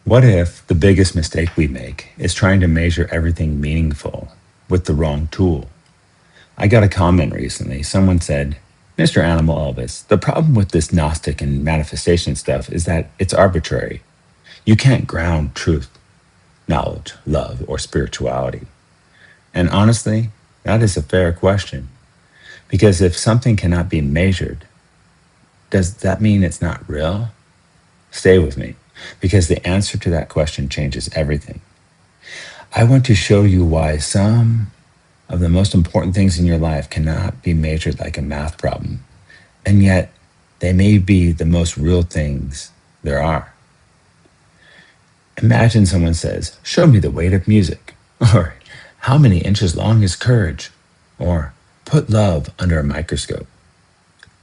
What if the biggest mistake we make is trying to measure everything meaningful with the wrong tool? I got a comment recently. Someone said, Mr. Animal Elvis, the problem with this Gnostic and manifestation stuff is that it's arbitrary. You can't ground truth, knowledge, love, or spirituality. And honestly, that is a fair question. Because if something cannot be measured, does that mean it's not real? Stay with me, because the answer to that question changes everything. I want to show you why some of the most important things in your life cannot be measured like a math problem, and yet they may be the most real things there are. Imagine someone says, show me the weight of music, or how many inches long is courage, or put love under a microscope.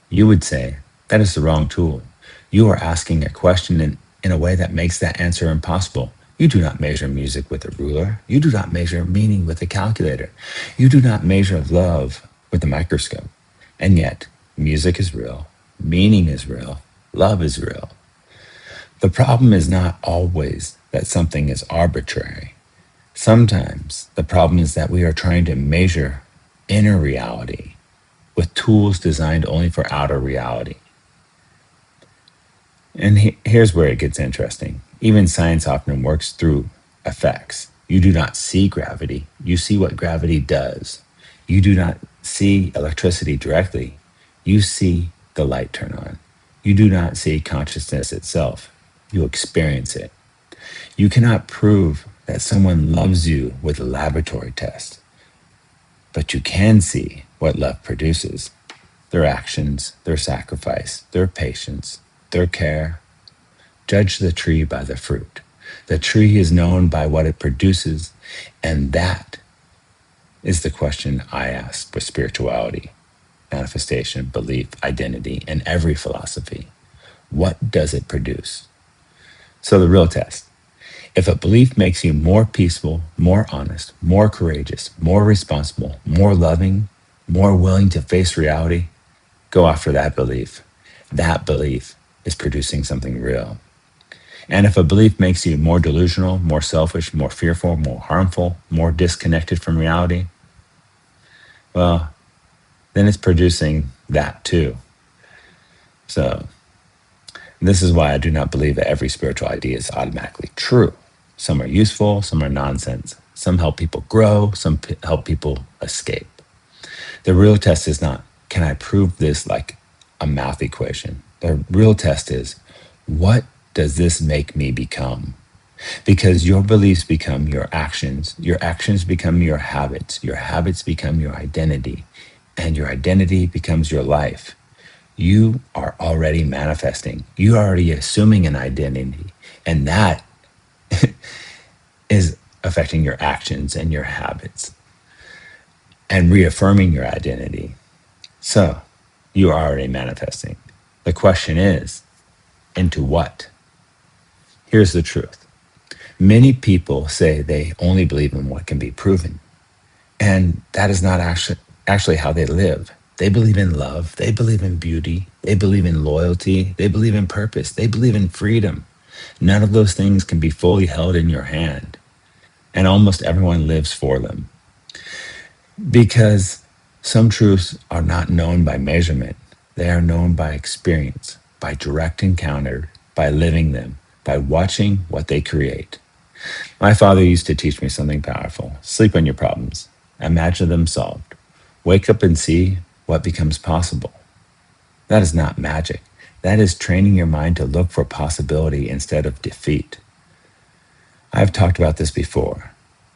You would say, that is the wrong tool. You are asking a question in a way that makes that answer impossible. You do not measure music with a ruler. You do not measure meaning with a calculator. You do not measure love with a microscope. And yet, music is real, meaning is real, love is real. The problem is not always that something is arbitrary. Sometimes the problem is that we are trying to measure inner reality with tools designed only for outer reality. And here's where it gets interesting. Even science often works through effects. You do not see gravity. You see what gravity does. You do not see electricity directly. You see the light turn on. You do not see consciousness itself. You experience it. You cannot prove that someone loves you with a laboratory test, but you can see what love produces. Their actions, their sacrifice, their patience, their care. Judge the tree by the fruit. The tree is known by what it produces, and that is the question I ask for spirituality, manifestation, belief, identity, and every philosophy. What does it produce? So the real test. If a belief makes you more peaceful, more honest, more courageous, more responsible, more loving, more willing to face reality, go after that belief. That belief is producing something real. And if a belief makes you more delusional, more selfish, more fearful, more harmful, more disconnected from reality, well, then it's producing that too. So this is why I do not believe that every spiritual idea is automatically true. Some are useful, some are nonsense. Some help people grow, some help people escape. The real test is not, can I prove this like a math equation? The real test is, what does this make me become? Because your beliefs become your actions become your habits become your identity, and your identity becomes your life. You are already manifesting. You are already assuming an identity, and that is affecting your actions and your habits and reaffirming your identity. So you are already manifesting. The question is, into what? Here's the truth. Many people say they only believe in what can be proven. And that is not actually how they live. They believe in love. They believe in beauty. They believe in loyalty. They believe in purpose. They believe in freedom. None of those things can be fully held in your hand. And almost everyone lives for them. Because some truths are not known by measurement. They are known by experience, by direct encounter, by living them, by watching what they create. My father used to teach me something powerful. Sleep on your problems. Imagine them solved. Wake up and see what becomes possible. That is not magic. That is training your mind to look for possibility instead of defeat. I've talked about this before.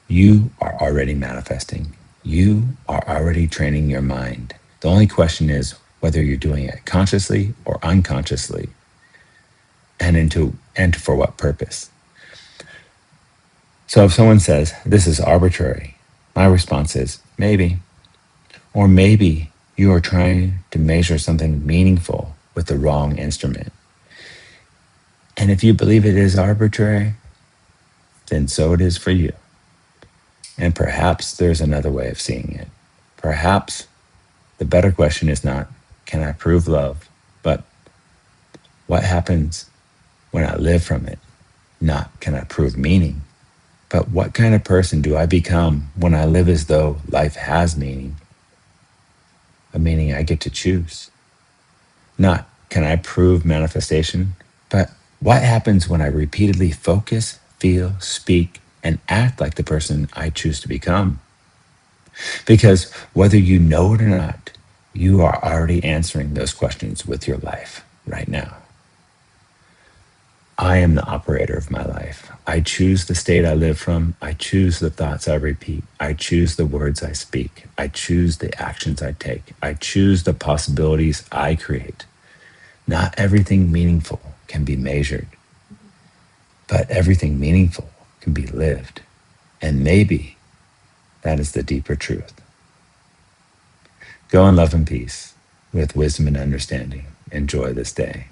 You are already manifesting. You are already training your mind. The only question is whether you're doing it consciously or unconsciously, and for what purpose. So if someone says, this is arbitrary, my response is, maybe. Or maybe you are trying to measure something meaningful with the wrong instrument. And if you believe it is arbitrary, then so it is for you. And perhaps there's another way of seeing it. Perhaps the better question is not, can I prove love? But what happens when I live from it? Not can I prove meaning, but what kind of person do I become when I live as though life has meaning, a meaning I get to choose? Not can I prove manifestation, but what happens when I repeatedly focus, feel, speak, and act like the person I choose to become? Because whether you know it or not, you are already answering those questions with your life right now. I am the operator of my life. I choose the state I live from. I choose the thoughts I repeat. I choose the words I speak. I choose the actions I take. I choose the possibilities I create. Not everything meaningful can be measured, but everything meaningful can be lived. And maybe that is the deeper truth. Go in love and peace with wisdom and understanding. Enjoy this day.